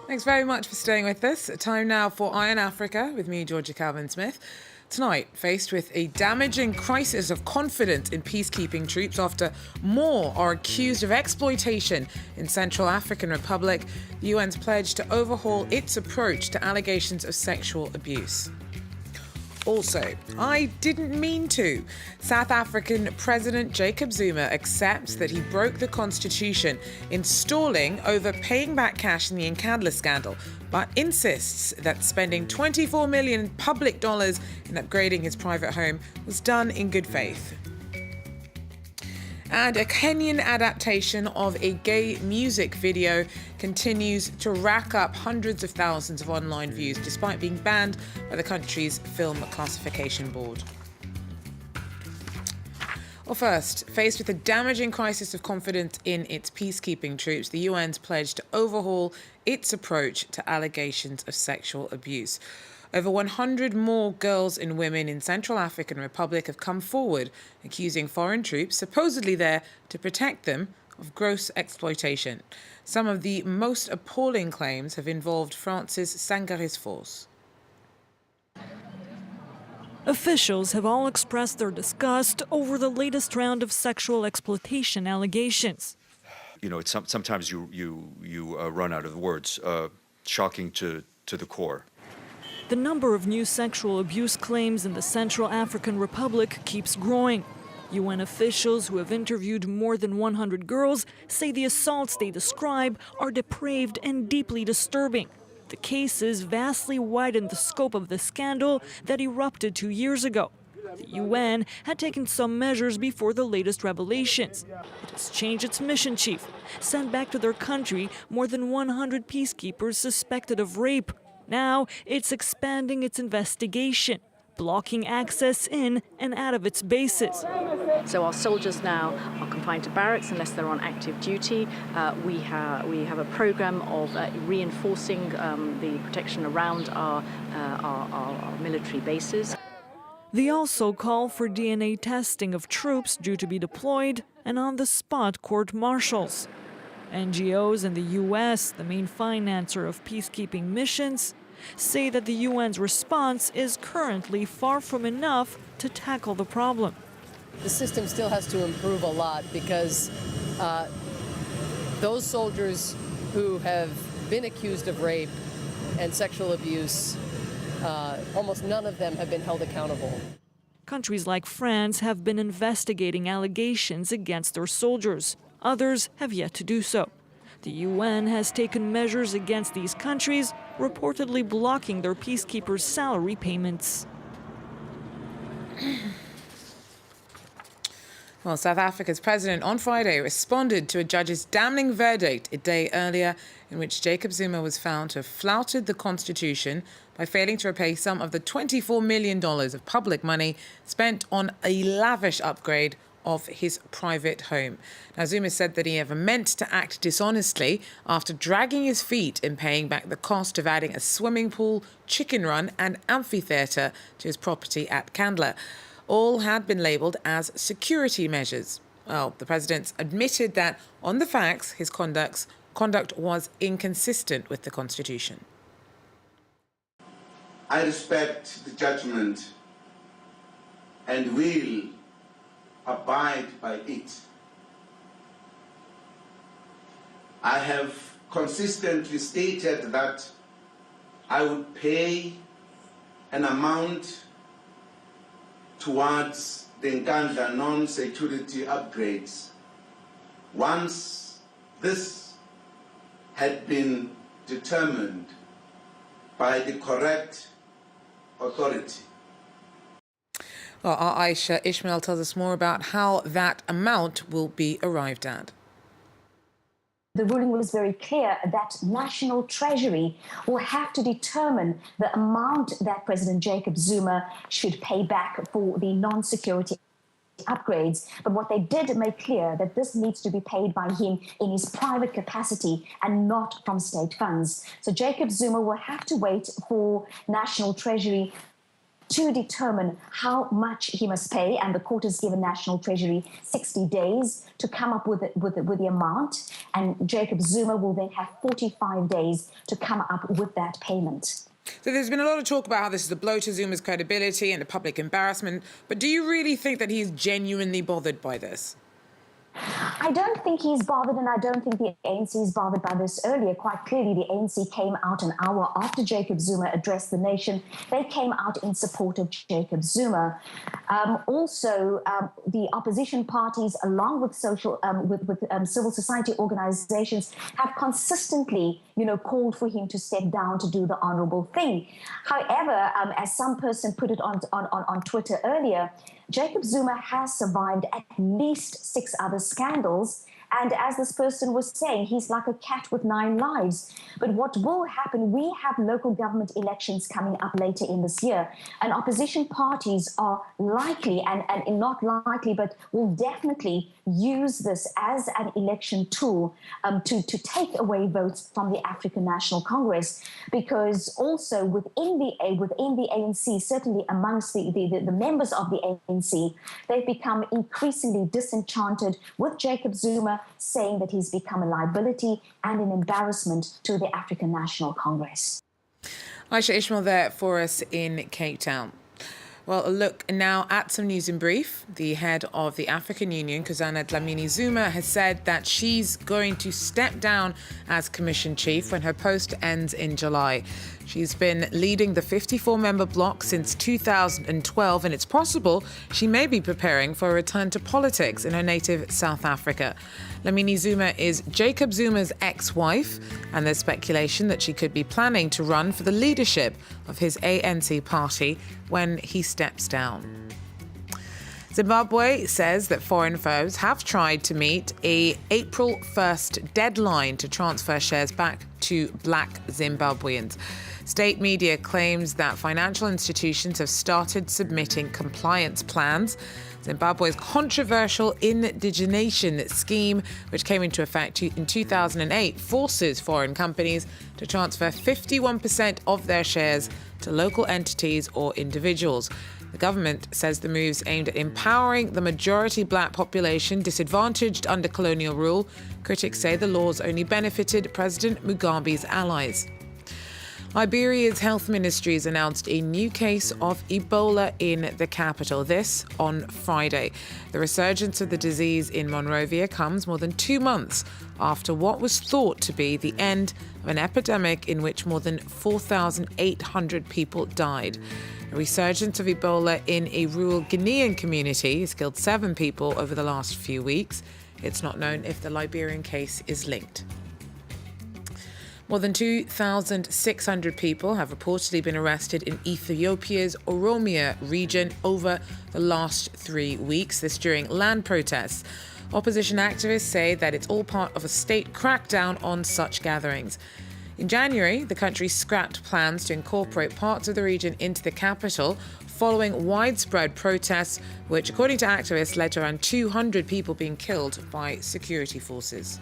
Thanks very much for staying with us. Time now for Eye on Africa with me, Georgia Calvin-Smith. Tonight, faced with a damaging crisis of confidence in peacekeeping troops after more are accused of exploitation in Central African Republic, the UN's pledged to overhaul its approach to allegations of sexual abuse. Also, I didn't mean to. South African President Jacob Zuma accepts that he broke the constitution in stalling over paying back cash in the Nkandla scandal, but insists that spending $24 million public dollars in upgrading his private home was done in good faith. And a Kenyan adaptation of a gay music video continues to rack up hundreds of thousands of online views despite being banned by the country's film classification board. Well, first, faced with a damaging crisis of confidence in its peacekeeping troops, the UN's pledged to overhaul its approach to allegations of sexual abuse. Over 100 more girls and women in Central African Republic have come forward accusing foreign troops, supposedly there to protect them, of gross exploitation. Some of the most appalling claims have involved France's Sangaré's force. Officials have all expressed their disgust over the latest round of sexual exploitation allegations. You know, sometimes you run out of words. Shocking to the core. The number of new sexual abuse claims in the Central African Republic keeps growing. UN officials who have interviewed more than 100 girls say the assaults they describe are depraved and deeply disturbing. The cases vastly widen the scope of the scandal that erupted 2 years ago. The UN had taken some measures before the latest revelations. It has changed its mission chief, sent back to their country more than 100 peacekeepers suspected of rape. Now it's expanding its investigation, blocking access in and out of its bases. So our soldiers now are confined to barracks unless they're on active duty. We have a program of reinforcing the protection around our military bases. They also call for DNA testing of troops due to be deployed and on-the-spot court-martials. NGOs in the U.S., the main financer of peacekeeping missions, say that the UN's response is currently far from enough to tackle the problem. The system still has to improve a lot because those soldiers who have been accused of rape and sexual abuse, almost none of them have been held accountable. Countries like France have been investigating allegations against their soldiers. Others have yet to do so. The UN has taken measures against these countries, reportedly blocking their peacekeepers' salary payments. Well, South Africa's president on Friday responded to a judge's damning verdict a day earlier in which Jacob Zuma was found to have flouted the constitution by failing to repay some of the $24 million of public money spent on a lavish upgrade of his private home. Now, Zuma said that he never meant to act dishonestly after dragging his feet in paying back the cost of adding a swimming pool, chicken run and amphitheatre to his property at Nkandla. All had been labelled as security measures. Well, the president admitted that on the facts, his conduct was inconsistent with the constitution. I respect the judgment and will abide by it. I have consistently stated that I would pay an amount towards the Nkandla non-security upgrades once this had been determined by the correct authority. Well, our Aisha Ishmael tells us more about how that amount will be arrived at. The ruling was very clear that National Treasury will have to determine the amount that President Jacob Zuma should pay back for the non-security upgrades. But what they did make clear that this needs to be paid by him in his private capacity and not from state funds. So Jacob Zuma will have to wait for National Treasury to determine how much he must pay, and the court has given National Treasury 60 days to come up with the amount, and Jacob Zuma will then have 45 days to come up with that payment. So there's been a lot of talk about how this is a blow to Zuma's credibility and a public embarrassment, but do you really think that he's genuinely bothered by this? I don't think he's bothered, and I don't think the ANC is bothered by this. Earlier, quite clearly, the ANC came out an hour after Jacob Zuma addressed the nation. They came out in support of Jacob Zuma. Also, the opposition parties, along with civil society organizations, have consistently, called for him to step down to do the honorable thing. However, as some person put it on Twitter earlier, Jacob Zuma has survived at least 6 other scandals. And as this person was saying, he's like a cat with 9 lives. But what will happen, we have local government elections coming up later in this year, and opposition parties are likely, and not likely, but will definitely use this as an election tool to take away votes from the African National Congress. Because also within the ANC, certainly amongst the members of the ANC, they've become increasingly disenchanted with Jacob Zuma, saying that he's become a liability and an embarrassment to the African National Congress. Aisha Ishmael there for us in Cape Town. Well, a look now at some news in brief. The head of the African Union, Nkandla Dlamini Zuma, has said that she's going to step down as Commission Chief when her post ends in July. She's been leading the 54-member bloc since 2012, and it's possible she may be preparing for a return to politics in her native South Africa. Dlamini Zuma is Jacob Zuma's ex-wife, and there's speculation that she could be planning to run for the leadership of his ANC party when he steps down. Zimbabwe says that foreign firms have tried to meet a April 1st deadline to transfer shares back to black Zimbabweans. State media claims that financial institutions have started submitting compliance plans. Zimbabwe's controversial indigenation scheme, which came into effect in 2008, forces foreign companies to transfer 51% of their shares to local entities or individuals. The government says the move's aimed at empowering the majority black population disadvantaged under colonial rule. Critics say the laws only benefited President Mugabe's allies. Liberia's health ministry has announced a new case of Ebola in the capital. This on Friday. The resurgence of the disease in Monrovia comes more than 2 months after what was thought to be the end of an epidemic in which more than 4,800 people died. A resurgence of Ebola in a rural Guinean community has killed 7 people over the last few weeks. It's not known if the Liberian case is linked. More than 2,600 people have reportedly been arrested in Ethiopia's Oromia region over the last 3 weeks, this during land protests. Opposition activists say that it's all part of a state crackdown on such gatherings. In January, the country scrapped plans to incorporate parts of the region into the capital following widespread protests, which, according to activists, led to around 200 people being killed by security forces.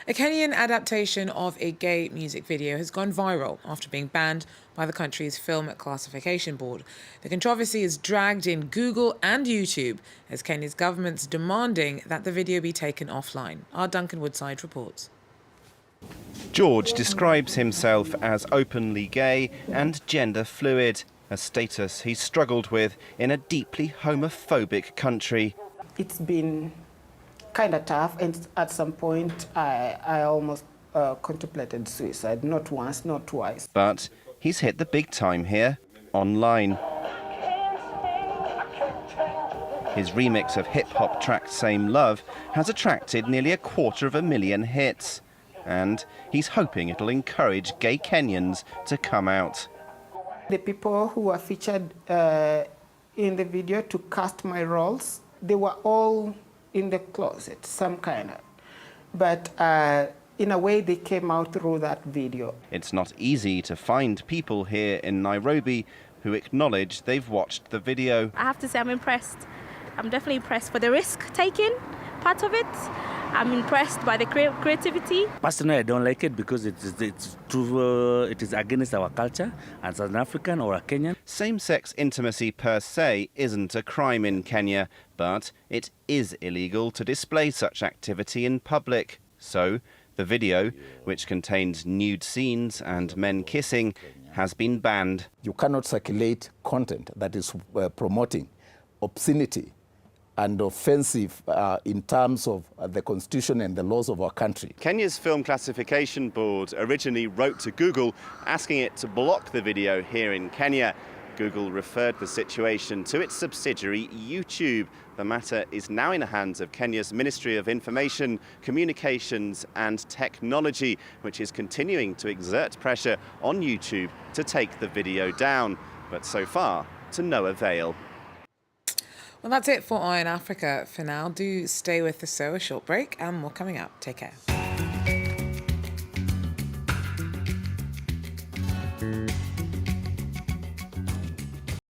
A Kenyan adaptation of a gay music video has gone viral after being banned by the country's Film Classification Board. The controversy has dragged in Google and YouTube as Kenya's government's demanding that the video be taken offline. Our Duncan Woodside reports. George describes himself as openly gay and gender fluid, a status he's struggled with in a deeply homophobic country. It's been kind of tough, and at some point I almost contemplated suicide, not once, not twice. But he's hit the big time here, online. His remix of hip-hop track Same Love has attracted nearly 250,000 hits, and he's hoping it'll encourage gay Kenyans to come out. The people who were featured in the video to cast my roles, they were all in the closet, some kind of. But in a way, they came out through that video. It's not easy to find people here in Nairobi who acknowledge they've watched the video. I have to say I'm impressed. I'm definitely impressed for the risk taken part of it. I'm impressed by the creativity. Personally, I don't like it because it is against our culture as an African or a Kenyan. Same-sex intimacy per se isn't a crime in Kenya, but it is illegal to display such activity in public. So, the video, which contains nude scenes and men kissing, has been banned. You cannot circulate content that is promoting obscenity and offensive in terms of the constitution and the laws of our country. Kenya's Film Classification Board originally wrote to Google asking it to block the video here in Kenya. Google referred the situation to its subsidiary YouTube. The matter is now in the hands of Kenya's Ministry of Information, Communications and Technology, which is continuing to exert pressure on YouTube to take the video down. But so far, to no avail. Well, that's it for Eye on Africa for now. Do stay with us, so a short break and more coming up. Take care.